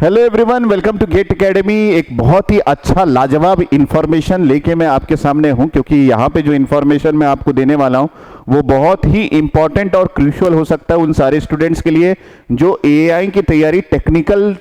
Hello everyone, welcome to GATE Academy. एक बहुत ही अच्छा लाजवाब इंफॉर्मेशन लेके मैं आपके सामने हूं, क्योंकि यहाँ पे जो इंफॉर्मेशन मैं आपको देने वाला हूं वो बहुत ही इंपॉर्टेंट और क्रूशियल हो सकता है उन सारे स्टूडेंट्स के लिए जो एआई की तैयारी टेक्निकल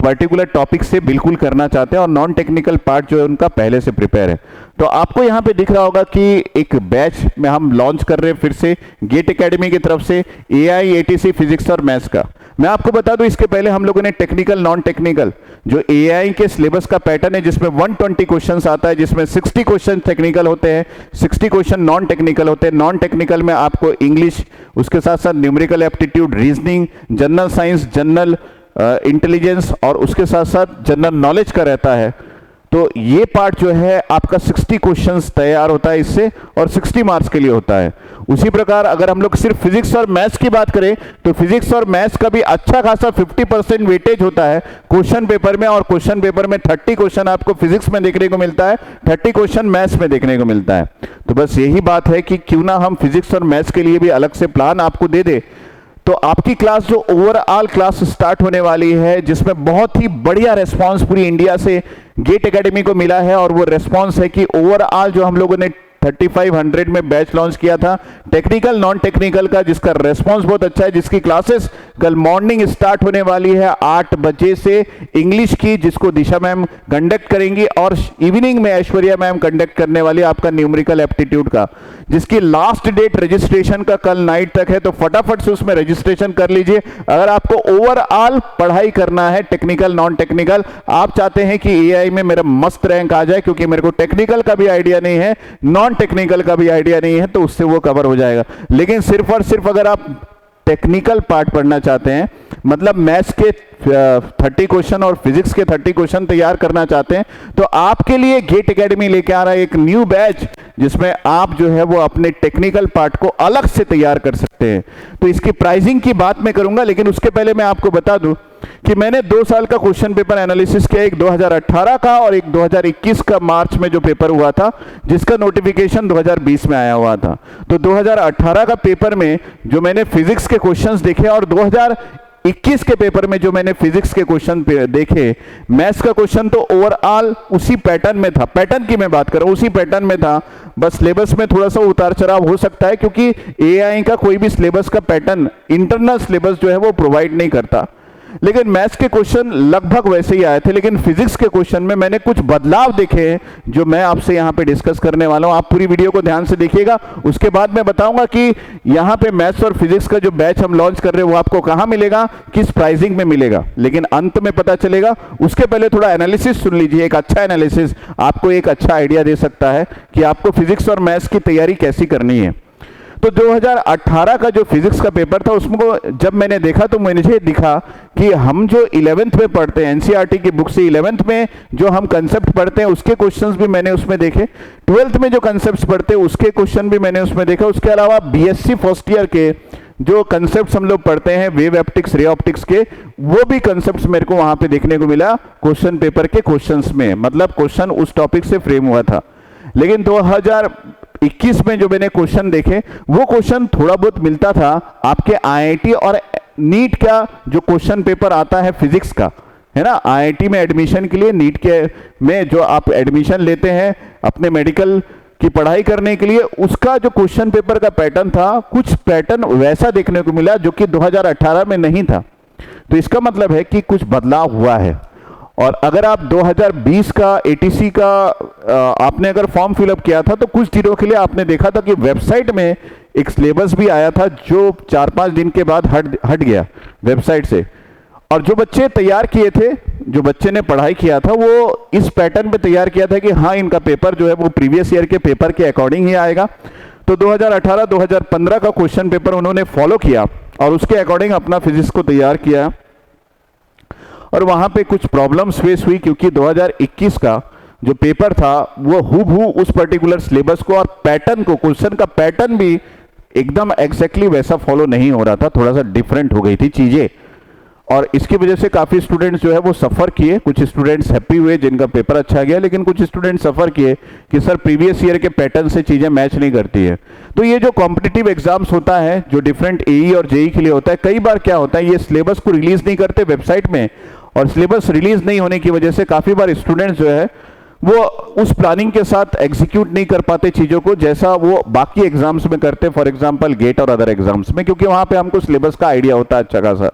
पर्टिकुलर टॉपिक से बिल्कुल करना चाहते हैं और नॉन टेक्निकल पार्ट जो है उनका पहले से प्रिपेयर है। तो आपको यहाँ पे दिख रहा होगा कि एक बैच में हम लॉन्च कर रहे हैं फिर से गेट एकेडमी की तरफ से एआई एटीसी फिजिक्स और मैथ्स का। मैं आपको बता दूं, इसके पहले हम लोगों ने टेक्निकल नॉन टेक्निकल जो एआई के सिलेबस का पैटर्न है जिसमें 120 क्वेश्चंस आता है, जिसमें 60 क्वेश्चन टेक्निकल होते हैं, 60 क्वेश्चन नॉन टेक्निकल होते हैं। नॉन टेक्निकल में आपको इंग्लिश, उसके साथ साथ numerical aptitude, reasoning, general science, general intelligence और उसके साथ साथ जनरल नॉलेज का रहता है। तो ये पार्ट जो है आपका 60 क्वेश्चंस तैयार होता है इससे और 60 मार्क्स के लिए होता है। उसी प्रकार अगर हम लोग सिर्फ फिजिक्स और मैथ्स की बात करें तो फिजिक्स और मैथ्स का भी अच्छा खासा 50% वेटेज होता है क्वेश्चन पेपर में, और क्वेश्चन पेपर में 30 क्वेश्चन आपको फिजिक्स में देखने को मिलता है, 30 क्वेश्चन मैथ्स में देखने को मिलता है। तो बस यही बात है कि क्यों ना हम फिजिक्स और मैथ्स के लिए भी अलग से प्लान आपको दे दे। तो आपकी क्लास जो ओवरऑल क्लास स्टार्ट होने वाली है, जिसमें बहुत ही बढ़िया रेस्पॉन्स पूरी इंडिया से गेट एकेडमी को मिला है, और वो रेस्पॉन्स है कि ओवरऑल जो हम लोगों ने 3500 में बैच लॉन्च किया था टेक्निकल नॉन टेक्निकल का, जिसका रेस्पॉन्स बहुत अच्छा है, जिसकी क्लासेस कल मॉर्निंग स्टार्ट होने वाली है 8 बजे से इंग्लिश की, जिसको दिशा मैम कंडक्ट करेंगी, और इवनिंग में ऐश्वर्या मैम कंडक्ट करने वाली आपका न्यूमेरिकल एप्टीट्यूड का, जिसकी लास्ट डेट रजिस्ट्रेशन का कल नाइट तक है। तो फटाफट से उसमें रजिस्ट्रेशन कर लीजिए। अगर आपको ओवरऑल पढ़ाई करना है टेक्निकल नॉन टेक्निकल, आप चाहते हैं कि एआई में मेरा मस्त रैंक आ जाए, क्योंकि मेरे को टेक्निकल का भी आइडिया नहीं है, नॉन टेक्निकल का भी आइडिया नहीं है, तो उससे वो कवर हो जाएगा। लेकिन सिर्फ और सिर्फ अगर आप टेक्निकल पार्ट पढ़ना चाहते हैं, मतलब मैथ्स के 30 क्वेश्चन और फिजिक्स के 30 क्वेश्चन तैयार करना चाहते हैं, तो आपके लिए गेट एकेडमी लेके आ रहा है एक न्यू बैच, जिसमें आप जो है वो अपने टेक्निकल पार्ट को अलग से तैयार कर सकते हैं। तो इसकी प्राइसिंग की बात मैं करूंगा, लेकिन उसके पहले मैं आपको बता दूं कि मैंने 2 साल का क्वेश्चन पेपर एनालिसिस किया, एक 2018 का और एक 2021 का मार्च में जो पेपर हुआ था, जिसका नोटिफिकेशन 2020 में आया हुआ था। तो 2018 का पेपर में जो मैंने फिजिक्स के क्वेश्चंस देखे और 2021 के पेपर में जो मैंने फिजिक्स के क्वेश्चन देखे, मैथ्स का क्वेश्चन तो ओवरऑल उसी पैटर्न में था, पैटर्न की मैं बात कर रहा हूं, उसी पैटर्न में था। बस सिलेबस में थोड़ा सा उतार चढ़ाव हो सकता है, क्योंकि एआई का कोई भी सिलेबस का पैटर्न इंटरनल सिलेबस जो है वो प्रोवाइड नहीं करता। लेकिन मैथ्स के क्वेश्चन लगभग वैसे ही आए थे, लेकिन फिजिक्स के क्वेश्चन में मैंने कुछ बदलाव देखे हैं जो मैं आपसे यहां पे डिस्कस करने वाला हूं। आप पूरी वीडियो को ध्यान से देखिएगा, उसके बाद मैं बताऊंगा कि यहां पे मैथ्स और फिजिक्स का जो बैच हम लॉन्च कर रहे हैं वो आपको कहां मिलेगा, किस प्राइसिंग में मिलेगा, लेकिन अंत में पता चलेगा। उसके पहले थोड़ा एनालिसिस सुन लीजिए। एक अच्छा एनालिसिस आपको एक अच्छा आइडिया दे सकता है कि आपको फिजिक्स और मैथ्स की तैयारी कैसी करनी है। तो 2018 का जो फिजिक्स का पेपर था, उसमें जब मैंने देखा तो मुझे दिखा कि हम जो 11th में पढ़ते हैं एनसीईआरटी की बुक से 11th में जो हम कंसेप्ट पढ़ते हैं उसके क्वेश्चंस भी मैंने उसमें देखे, 12th में जो कंसेप्ट्स पढ़ते हैं उसके क्वेश्चन भी मैंने उसमें देखे। उसके अलावा बीएससी फर्स्ट ईयर के जो कंसेप्ट्स हम लोग पढ़ते हैं वेव ऑप्टिक्स, रे ऑप्टिक्स के, वो भी कंसेप्ट्स मेरे को वहां पे देखने को मिला क्वेश्चन पेपर के क्वेश्चंस में, मतलब क्वेश्चन उस टॉपिक से फ्रेम हुआ था। लेकिन 2021 में जो मैंने क्वेश्चन देखे, वो क्वेश्चन थोड़ा बहुत मिलता था आपके आईआईटी और नीट का जो क्वेश्चन पेपर आता है फिजिक्स का, है ना। आईआईटी में एडमिशन के लिए, नीट के में जो आप एडमिशन लेते हैं अपने मेडिकल की पढ़ाई करने के लिए, उसका जो क्वेश्चन पेपर का पैटर्न था, कुछ पैटर्न वैसा देखने को मिला जो कि 2018 में नहीं था। तो इसका मतलब है कि कुछ बदलाव हुआ है। और अगर आप 2020 का एटीसी का आपने अगर फॉर्म फिलअप किया था, तो कुछ दिनों के लिए आपने देखा था कि वेबसाइट में एक सिलेबस भी आया था जो 4-5 दिन के बाद हट गया वेबसाइट से। और जो बच्चे तैयार किए थे, जो बच्चे ने पढ़ाई किया था, वो इस पैटर्न पे तैयार किया था कि हाँ, इनका पेपर जो है वो प्रीवियस ईयर के पेपर के अकॉर्डिंग ही आएगा। तो 2018-2015 का क्वेश्चन पेपर उन्होंने फॉलो किया और उसके अकॉर्डिंग अपना फिजिक्स को तैयार किया, और वहां पे कुछ प्रॉब्लम्स फेस हुई, क्योंकि 2021 का जो पेपर था वो हूबहू उस पर्टिकुलर सिलेबस को और पैटर्न को, क्वेश्चन का पैटर्न भी एकदम एग्जैक्टली वैसा फॉलो नहीं हो रहा था, थोड़ा सा डिफरेंट हो गई थी चीजें। और इसकी वजह से काफ़ी स्टूडेंट्स जो है वो सफ़र किए। कुछ स्टूडेंट्स हैप्पी हुए जिनका पेपर अच्छा गया, लेकिन कुछ स्टूडेंट्स सफ़र किए कि सर प्रीवियस ईयर के पैटर्न से चीज़ें मैच नहीं करती है। तो ये जो कॉम्पिटिटिव एग्जाम्स होता है, जो डिफरेंट एई और जेई के लिए होता है, कई बार क्या होता है, ये सिलेबस को रिलीज नहीं करते वेबसाइट में, और सिलेबस रिलीज नहीं होने की वजह से काफ़ी बार स्टूडेंट्स जो है वो उस प्लानिंग के साथ एग्जीक्यूट नहीं कर पाते चीज़ों को जैसा वो बाकी एग्जाम्स में करते, फॉर एग्जांपल गेट और अदर एग्जाम्स में, क्योंकि वहाँ पे हमको सिलेबस का आइडिया होता है अच्छा खासा।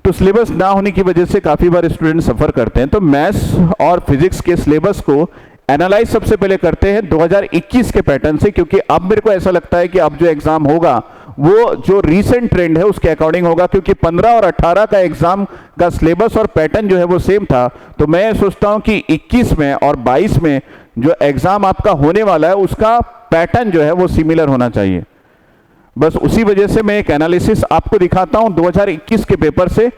तो सिलेबस ना होने की वजह से काफ़ी बार स्टूडेंट सफ़र करते हैं। तो मैथ्स और फिजिक्स के सिलेबस को एनालाइज सबसे पहले करते हैं 2021 के पैटर्न से, क्योंकि अब मेरे को ऐसा लगता है कि अब जो एग्ज़ाम होगा वो जो रीसेंट ट्रेंड है उसके अकॉर्डिंग होगा, क्योंकि 15 और 18 का एग्जाम का सिलेबस और पैटर्न जो है वो सेम था। तो मैं सोचता हूं कि 21 में और 22 में जो एग्जाम आपका होने वाला है उसका पैटर्न जो है वो सिमिलर होना चाहिए। बस उसी वजह से मैं एक एनालिसिस आपको दिखाता हूं 2021 के पेपर से,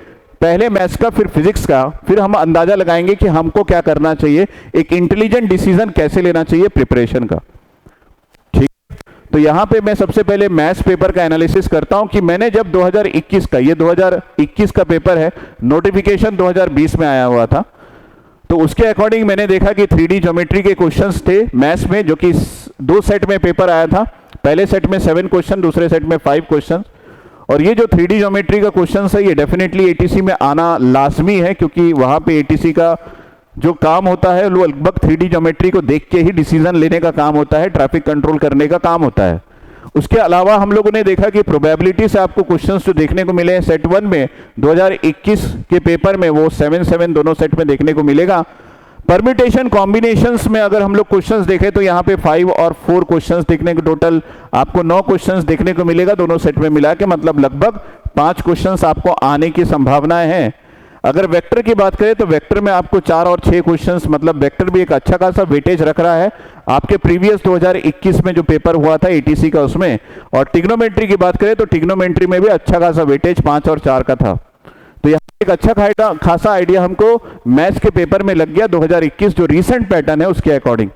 पहले मैथ्स का फिर फिजिक्स का, फिर हम अंदाजा लगाएंगे कि हमको क्या करना चाहिए, एक इंटेलिजेंट डिसीजन कैसे लेना चाहिए प्रिपरेशन का। तो यहां पे मैं सबसे पहले मैथ्स पेपर का एनालिसिस करता हूं कि मैंने जब 2021 का, ये 2021 का पेपर है, नोटिफिकेशन 2020 में आया हुआ था, तो उसके अकॉर्डिंग मैंने देखा कि 3D ज्योमेट्री के क्वेश्चंस थे मैथ्स में, जो कि 2 सेट में पेपर आया था। पहले सेट में 7 क्वेश्चन, दूसरे सेट में 5 क्वेश्चन। और ये जो 3D ज्योमेट्री का क्वेश्चन है ये डेफिनेटली ATC में आना लाजमी है, क्योंकि वहां पे ATC का जो काम होता है वो लगभग 3D ज्योमेट्री को देख के ही डिसीजन लेने का काम होता है, ट्रैफिक कंट्रोल करने का काम होता है। उसके अलावा हम लोगों ने देखा कि प्रोबेबिलिटी से आपको क्वेश्चंस जो देखने को मिले हैं सेट 1 में 2021 के पेपर में, वो 7 दोनों सेट में देखने को मिलेगा। परम्यूटेशन कॉम्बिनेशंस में अगर हम लोग क्वेश्चंस देखें तो यहाँ पे 5 और 4 क्वेश्चंस देखने को, टोटल आपको 9 क्वेश्चंस देखने को मिलेगा दोनों सेट में मिला के, मतलब लगभग 5 क्वेश्चंस आपको आने की संभावनाएं हैं। अगर वेक्टर की बात करें तो वेक्टर में आपको 4 और 6 क्वेश्चंस, मतलब वेक्टर भी एक अच्छा खासा वेटेज रख रहा है आपके प्रीवियस 2021 में जो पेपर हुआ था ATC का उसमें। और टिग्नोमेट्री की बात करें तो टिग्नोमेट्री में भी अच्छा खासा वेटेज 5 और 4 का था। तो यहाँ एक अच्छा खासा आइडिया हमको मैथ्स के पेपर में लग गया 2021 जो रीसेंट पैटर्न है उसके अकॉर्डिंग।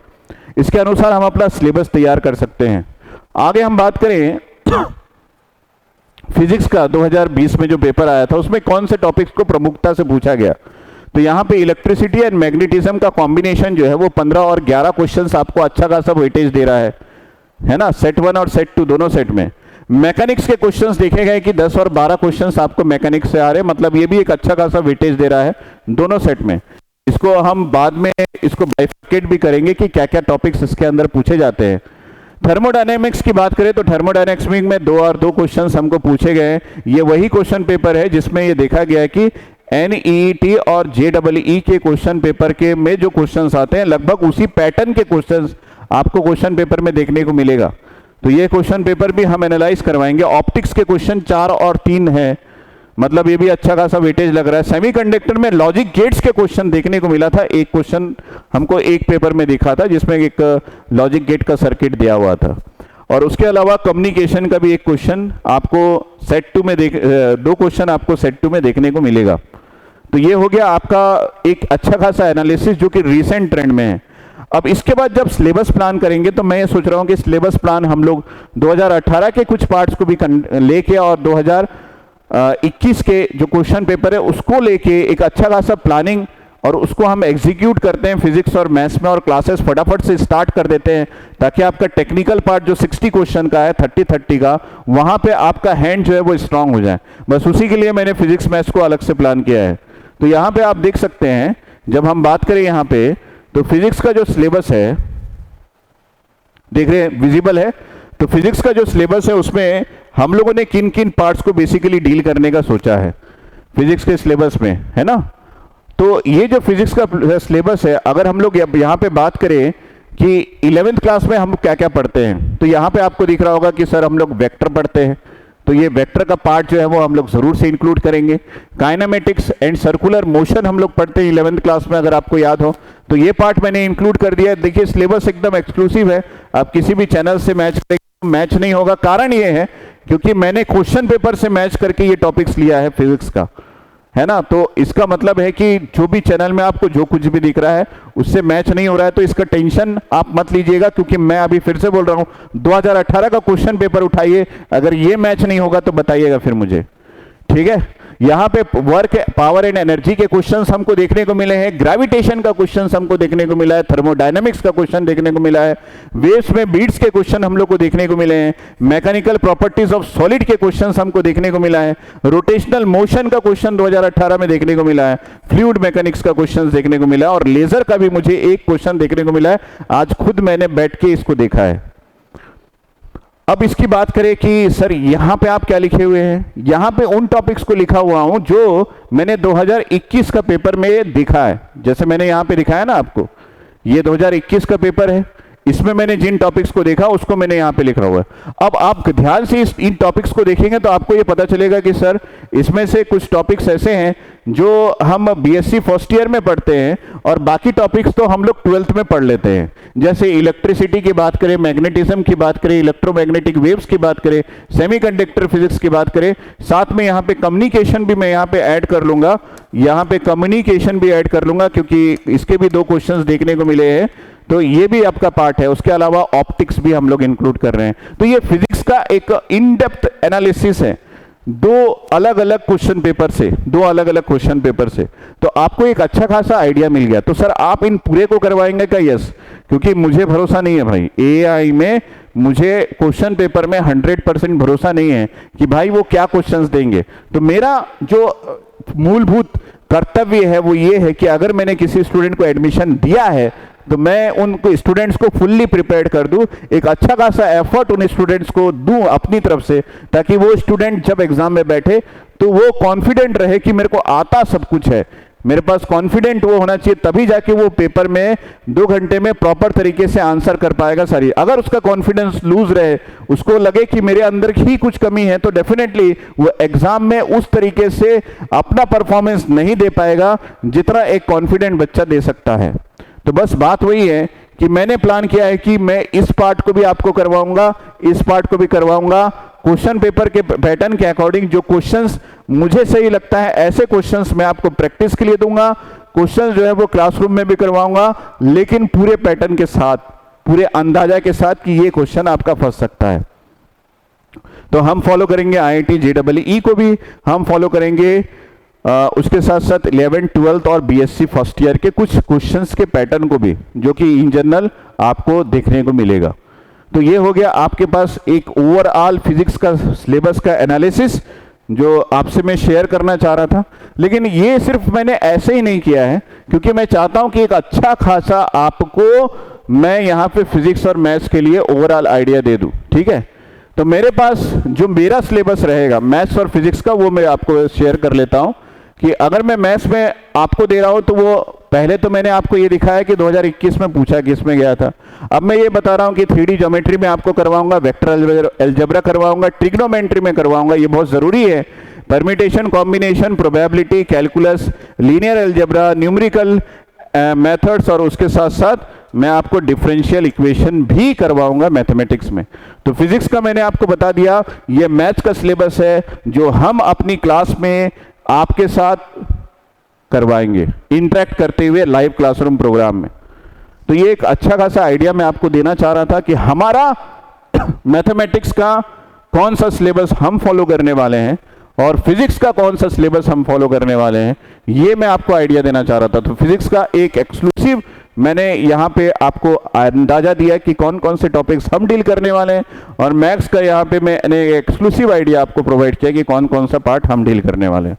इसके अनुसार हम अपना सिलेबस तैयार कर सकते हैं। आगे हम बात करें फिजिक्स का 2020 में जो पेपर आया था उसमें कौन से टॉपिक्स को प्रमुखता से पूछा गया, तो यहाँ पे इलेक्ट्रिसिटी एंड मैग्नेटिज्म का कॉम्बिनेशन जो है वो 15 और 11 क्वेश्चंस आपको अच्छा खासा वेटेज दे रहा है ना, सेट 1 और सेट 2 दोनों सेट में। मैकेनिक्स के क्वेश्चंस देखे गए कि 10 और 12 क्वेश्चंस आपको मैकेनिक्स से आ रहे हैं, मतलब ये भी एक अच्छा खासा वेटेज दे रहा है दोनों सेट में। इसको हम बाद में इसको बाइफर्केट भी करेंगे कि क्या क्या टॉपिक्स इसके अंदर पूछे जाते हैं। थर्मोडायनेमिक्स की बात करें तो थर्मोडायनेमिक्स में 2 और 2 क्वेश्चंस हमको पूछे गए। ये वही क्वेश्चन पेपर है जिसमें ये देखा गया है कि NEET और JEE के क्वेश्चन पेपर के में जो क्वेश्चंस आते हैं लगभग उसी पैटर्न के क्वेश्चंस आपको क्वेश्चन पेपर में देखने को मिलेगा। तो ये क्वेश्चन पेपर भी हम एनालाइज करवाएंगे। ऑप्टिक्स के क्वेश्चन 4 और 3 है, मतलब ये भी अच्छा खासा वेटेज लग रहा है। सेमीकंडक्टर में लॉजिक गेट्स के क्वेश्चन देखने को मिला था, एक क्वेश्चन हमको एक पेपर में दिखा था जिसमें एक लॉजिक गेट का सर्किट दिया हुआ था। और उसके अलावा कम्युनिकेशन का भी एक क्वेश्चन आपको सेट 2 में 2 क्वेश्चन आपको सेट 2 में देखने को मिलेगा। तो ये हो गया आपका एक अच्छा खासा एनालिसिस जो कि रीसेंट ट्रेंड में है। अब इसके बाद जब सिलेबस प्लान करेंगे तो मैं ये सोच रहा हूँ कि सिलेबस प्लान हम लोग 2018 के कुछ पार्ट्स को भी लेके और 2021 के जो क्वेश्चन पेपर है उसको लेके एक अच्छा खासा प्लानिंग और उसको हम एग्जीक्यूट करते हैं फिजिक्स और मैथ्स में, और क्लासेस फटाफट से स्टार्ट कर देते हैं ताकि आपका टेक्निकल पार्ट जो 60 क्वेश्चन का है 30-30 का, वहां पे आपका हैंड जो है वो स्ट्रांग हो जाए। बस उसी के लिए मैंने फिजिक्स मैथ्स को अलग से प्लान किया है। तो यहाँ पे आप देख सकते हैं जब हम बात करें यहाँ पे तो फिजिक्स का जो सिलेबस है देख रहे हैं विजिबल है। तो फिजिक्स का जो सिलेबस है उसमें हम लोगों ने किन किन पार्ट्स को बेसिकली डील करने का सोचा है फिजिक्स के सिलेबस में, है ना। तो ये जो फिजिक्स का सिलेबस है, अगर हम लोग यहाँ पे बात करें कि 11th क्लास में हम क्या क्या पढ़ते हैं, तो यहाँ पे आपको दिख रहा होगा कि सर हम लोग वेक्टर पढ़ते हैं, तो ये वेक्टर का पार्ट जो है वो हम लोग जरूर से इंक्लूड करेंगे। काइनेमेटिक्स एंड सर्कुलर मोशन हम लोग पढ़ते हैं 11th क्लास में, अगर आपको याद हो तो ये पार्ट मैंने इंक्लूड कर दिया है। देखिए सिलेबस एकदम एक्सक्लूसिव है, आप किसी भी चैनल से मैच नहीं होगा। कारण ये है क्योंकि मैंने क्वेश्चन पेपर से मैच करके ये टॉपिक्स लिया है फिजिक्स का, है ना। तो इसका मतलब है कि जो भी चैनल में आपको जो कुछ भी दिख रहा है उससे मैच नहीं हो रहा है, तो इसका टेंशन आप मत लीजिएगा, क्योंकि मैं अभी फिर से बोल रहा हूं 2018 का क्वेश्चन पेपर उठाइए, अगर ये मैच नहीं होगा तो बताइएगा फिर मुझे, ठीक है। यहाँ पे वर्क, पावर एंड एनर्जी के क्वेश्चंस हमको देखने को मिले हैं, ग्रेविटेशन का क्वेश्चंस हमको देखने को मिला है, थर्मोडायनेमिक्स का क्वेश्चन देखने को मिला है, वेव्स में बीट्स के क्वेश्चन हम लोग को देखने को मिले हैं, मैकेनिकल प्रॉपर्टीज ऑफ सॉलिड के क्वेश्चंस हमको देखने को मिला है, रोटेशनल मोशन का क्वेश्चन 2018 में देखने को मिला है, फ्लूइड मैकेनिक्स का क्वेश्चन देखने को मिला है, और लेजर का भी मुझे एक क्वेश्चन देखने को मिला है, आज खुद मैंने बैठ के इसको देखा है। अब इसकी बात करें कि सर यहां पे आप क्या लिखे हुए हैं, यहां पे उन टॉपिक्स को लिखा हुआ हूं जो मैंने 2021 का पेपर में देखा है। जैसे मैंने यहां पे दिखाया ना आपको, ये 2021 का पेपर है, इसमें मैंने जिन टॉपिक्स को देखा उसको मैंने यहां पे लिखा हुआ है। अब आप ध्यान से इन टॉपिक्स को देखेंगे तो आपको ये पता चलेगा कि सर इसमें से कुछ टॉपिक्स ऐसे हैं जो हम बीएससी फर्स्ट ईयर में पढ़ते हैं और बाकी टॉपिक्स तो हम लोग 12th में पढ़ लेते हैं। जैसे इलेक्ट्रिसिटी की बात करें, मैग्नेटिज्म की बात करें, इलेक्ट्रोमैग्नेटिक वेव्स की बात करें, सेमीकंडक्टर फिजिक्स की बात करें, साथ में यहाँ पे कम्युनिकेशन भी मैं यहाँ पे ऐड कर लूंगा, यहाँ पे कम्युनिकेशन भी ऐड कर लूंगा क्योंकि इसके भी 2 क्वेश्चंस देखने को मिले हैं, तो ये भी आपका पार्ट है। उसके अलावा ऑप्टिक्स भी हम लोग इंक्लूड कर रहे हैं। तो ये फिजिक्स का एक इन डेप्थ एनालिसिस है 2 अलग अलग क्वेश्चन पेपर से, 2 अलग अलग क्वेश्चन पेपर से, तो आपको एक अच्छा खासा आइडिया मिल गया। तो सर आप इन पूरे को करवाएंगे क्या? यस, क्योंकि मुझे भरोसा नहीं है भाई, एआई में मुझे क्वेश्चन पेपर में 100% भरोसा नहीं है कि भाई वो क्या क्वेश्चंस देंगे। तो मेरा जो मूलभूत कर्तव्य है वो ये है कि अगर मैंने किसी स्टूडेंट को एडमिशन दिया है तो मैं उनको स्टूडेंट्स को फुल्ली प्रिपेयर्ड कर दूं, एक अच्छा खासा एफर्ट उन स्टूडेंट्स को दूं अपनी तरफ से, ताकि वो स्टूडेंट जब एग्जाम में बैठे तो वो कॉन्फिडेंट रहे कि मेरे को आता सब कुछ है, मेरे पास कॉन्फिडेंट वो होना चाहिए, तभी जाके वो पेपर में 2 घंटे में प्रॉपर तरीके से आंसर कर पाएगा सारी। अगर उसका कॉन्फिडेंस लूज रहे, उसको लगे कि मेरे अंदर ही कुछ कमी है, तो डेफिनेटली वो एग्जाम में उस तरीके से अपना परफॉर्मेंस नहीं दे पाएगा जितना एक कॉन्फिडेंट बच्चा दे सकता है। तो बस बात वही है कि मैंने प्लान किया है कि मैं इस पार्ट को भी आपको करवाऊंगा, इस पार्ट को भी करवाऊंगा। क्वेश्चन पेपर के पैटर्न के अकॉर्डिंग जो क्वेश्चंस मुझे सही लगता है ऐसे क्वेश्चंस मैं आपको प्रैक्टिस के लिए दूंगा। क्वेश्चंस जो है वो क्लासरूम में भी करवाऊंगा, लेकिन पूरे पैटर्न के साथ, पूरे अंदाजा के साथ कि ये क्वेश्चन आपका फंस सकता है। तो हम फॉलो करेंगे IIT JEE को भी हम फॉलो करेंगे, उसके साथ साथ 11th 12th और बीएससी फर्स्ट ईयर के कुछ क्वेश्चंस के पैटर्न को भी, जो कि इन जनरल आपको देखने को मिलेगा। तो ये हो गया आपके पास एक ओवरऑल फिजिक्स का सिलेबस का एनालिसिस जो आपसे मैं शेयर करना चाह रहा था। लेकिन ये सिर्फ मैंने ऐसे ही नहीं किया है, क्योंकि मैं चाहता हूं कि एक अच्छा खासा आपको मैं यहाँ पे फिजिक्स और मैथ्स के लिए ओवरऑल आइडिया दे दूं। ठीक है, तो मेरे पास जो मेरा सिलेबस रहेगा मैथ्स और फिजिक्स का, वो मैं आपको शेयर कर लेता हूं कि अगर मैं मैथ्स में आपको दे रहा हूं तो वो पहले तो मैंने आपको ये दिखाया कि 2021 में पूछा किस में गया था। अब मैं ये बता रहा हूं कि 3D ज्योमेट्री में आपको करवाऊंगा, वेक्टर अलजेब्रा करवाऊंगा, ट्रिग्नोमेट्री में करवाऊंगा, ये बहुत जरूरी है। Permutation, combination, probability, calculus, linear algebra, numerical methods, और उसके साथ साथ मैं आपको डिफरेंशियल इक्वेशन भी करवाऊंगा मैथमेटिक्स में। तो फिजिक्स का मैंने आपको बता दिया, ये मैथ्स का सिलेबस है जो हम अपनी क्लास में आपके साथ करवाएंगे इंटरेक्ट करते हुए लाइव क्लासरूम प्रोग्राम में। तो ये एक अच्छा खासा आइडिया मैं आपको देना चाह रहा था कि हमारा मैथमेटिक्स का कौन सा सिलेबस हम फॉलो करने वाले हैं और फिजिक्स का कौन सा सिलेबस हम फॉलो करने वाले हैं, ये मैं आपको आइडिया देना चाह रहा था। तो फिजिक्स का एक एक्सक्लूसिव मैंने यहाँ पे आपको अंदाजा दिया कि कौन कौन से टॉपिक्स हम डील करने वाले हैं, और मैथ्स का यहाँ पे मैंने एक्सक्लूसिव आइडिया आपको प्रोवाइड किया कि कौन कौन सा पार्ट हम डील करने वाले हैं।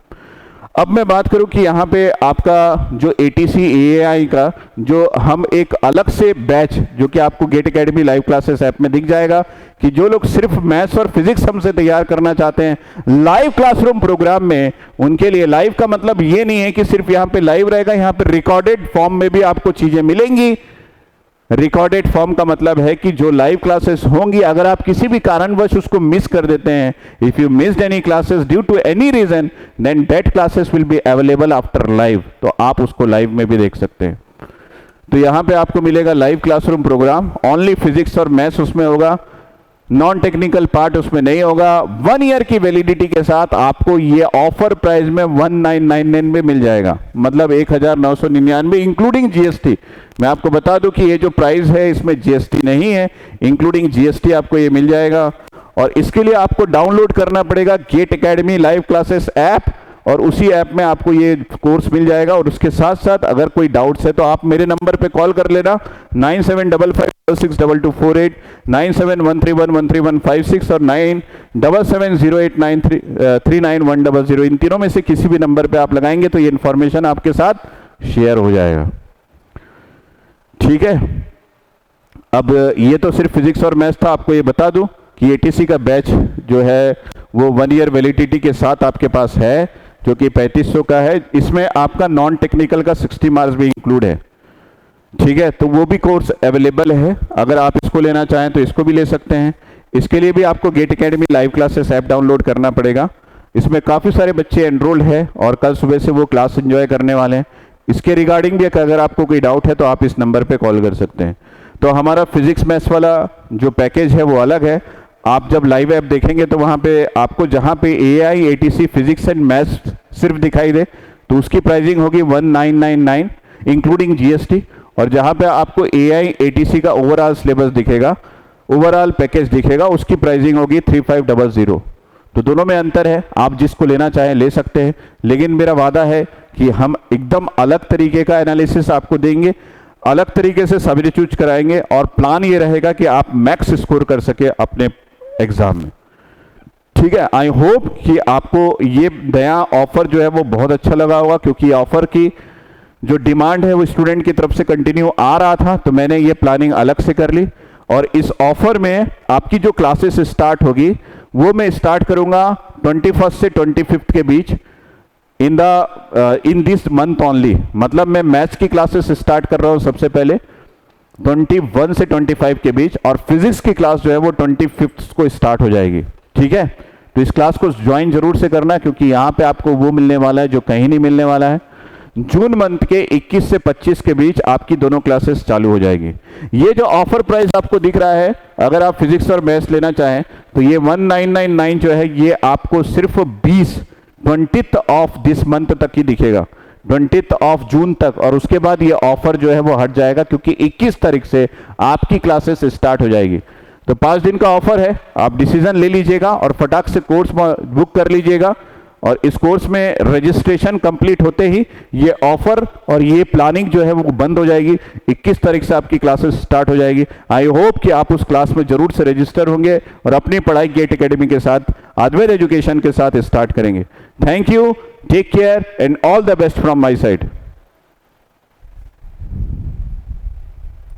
अब मैं बात करूं कि यहाँ पे आपका जो ATC AAI का जो हम एक अलग से बैच, जो कि आपको GATE Academy live classes app में दिख जाएगा, कि जो लोग सिर्फ मैथ्स और फिजिक्स हमसे तैयार करना चाहते हैं लाइव क्लासरूम प्रोग्राम में, उनके लिए लाइव का मतलब ये नहीं है कि सिर्फ यहाँ पे लाइव रहेगा, यहाँ पे रिकॉर्डेड फॉर्म में भी आपको चीजें मिलेंगी। रिकॉर्डेड फॉर्म का मतलब है कि जो लाइव क्लासेस होंगी, अगर आप किसी भी कारणवश उसको मिस कर देते हैं, if you missed any classes due to any reason, then that classes will be available after live, तो आप उसको लाइव में भी देख सकते हैं। तो यहां पे आपको मिलेगा live classroom program, only physics और मैथ्स उसमें होगा, नॉन टेक्निकल पार्ट उसमें नहीं होगा। 1 ईयर की वैलिडिटी के साथ आपको ये ऑफर प्राइस में 1999 में मिल जाएगा, मतलब 1999 इंक्लूडिंग GST। मैं आपको बता दूं कि ये जो प्राइस है इसमें GST नहीं है, इंक्लूडिंग GST आपको ये मिल जाएगा। और इसके लिए आपको डाउनलोड करना पड़ेगा GATE Academy live classes app, और उसी ऐप में आपको ये कोर्स मिल जाएगा। और उसके साथ साथ अगर कोई डाउट्स है तो आप मेरे नंबर पे कॉल कर लेना 9755662248, 9713113156 और 9770893910। इन तीनों में से किसी भी नंबर पे आप लगाएंगे तो ये इंफॉर्मेशन आपके साथ शेयर हो जाएगा। ठीक है, अब ये तो सिर्फ फिजिक्स और मैथ्स था। आपको ये बता दूं कि एटीसी का बैच जो है वो 1 ईयर वैलिडिटी के साथ आपके पास है, जो कि 3500 का है। इसमें आपका नॉन टेक्निकल का 60 मार्क्स भी इंक्लूड है। ठीक है, तो वो भी कोर्स अवेलेबल है। अगर आप इसको लेना चाहें तो इसको भी ले सकते हैं। इसके लिए भी आपको GATE Academy live classes app download करना पड़ेगा। इसमें काफ़ी सारे बच्चे एनरोल्ड है और कल सुबह से वो क्लास एंजॉय करने वाले हैं। इसके रिगार्डिंग भी अगर आपको कोई डाउट है तो आप इस नंबर पे कॉल कर सकते हैं। तो हमारा फिजिक्स मैथ्स वाला जो पैकेज है वो अलग है। आप जब लाइव ऐप देखेंगे तो वहाँ पे आपको जहाँ पे AI ATC physics and maths सिर्फ दिखाई दे तो उसकी प्राइसिंग होगी 1999 इंक्लूडिंग GST। और जहाँ पे आपको AI ATC का ओवरऑल सिलेबस दिखेगा, ओवरऑल पैकेज दिखेगा, उसकी प्राइसिंग होगी 3500। तो दोनों में अंतर है। आप जिसको लेना चाहें ले सकते हैं, लेकिन मेरा वादा है कि हम एकदम अलग तरीके का एनालिसिस आपको देंगे, अलग तरीके से सब्स्टिट्यूट कराएंगे और प्लान ये रहेगा कि आप मैक्स स्कोर कर सके अपने एग्जाम में। ठीक है, आई होप कि आपको ये नया ऑफर जो है वो बहुत अच्छा लगा होगा, क्योंकि ऑफर की जो डिमांड है वो स्टूडेंट की तरफ से कंटिन्यू आ रहा था, तो मैंने ये प्लानिंग अलग से कर ली। और इस ऑफर में आपकी जो क्लासेस स्टार्ट होगी वो मैं स्टार्ट करूंगा 21 से 25 के बीच इन दिस मंथ ओनली। मतलब मैं मैथ्स की क्लासेस स्टार्ट कर रहा हूं सबसे पहले 21 से 25 के बीच, और फिजिक्स की क्लास जो है वो 25 को स्टार्ट हो जाएगी। ठीक है, तो इस क्लास को ज्वाइन जरूर से करना, क्योंकि यहां पे आपको वो मिलने वाला है जो कहीं नहीं मिलने वाला है। जून मंथ के 21 से 25 के बीच आपकी दोनों क्लासेस चालू हो जाएगी। ये जो ऑफर प्राइस आपको दिख रहा है, अगर आप फिजिक्स और मैथ्स लेना चाहें तो ये 1999 जो है ये आपको सिर्फ 20 ऑफ दिस मंथ तक ही दिखेगा, 20 ऑफ जून तक। और उसके बाद ये ऑफर जो है वो हट जाएगा, क्योंकि 21 तारीख से आपकी क्लासेस स्टार्ट हो जाएगी। तो 5 दिन का ऑफर है, आप डिसीजन ले लीजिएगा और फटाक से कोर्स बुक कर लीजिएगा। और इस कोर्स में रजिस्ट्रेशन कंप्लीट होते ही ये ऑफर और ये प्लानिंग जो है वो बंद हो जाएगी। 21 तारीख से आपकी क्लासेस स्टार्ट हो जाएगी। आई होप कि आप उस क्लास में जरूर से रजिस्टर होंगे और अपनी पढ़ाई गेट एकेडमी के साथ, अद्वैत एजुकेशन के साथ स्टार्ट करेंगे। Thank you, take care and all the best from my side.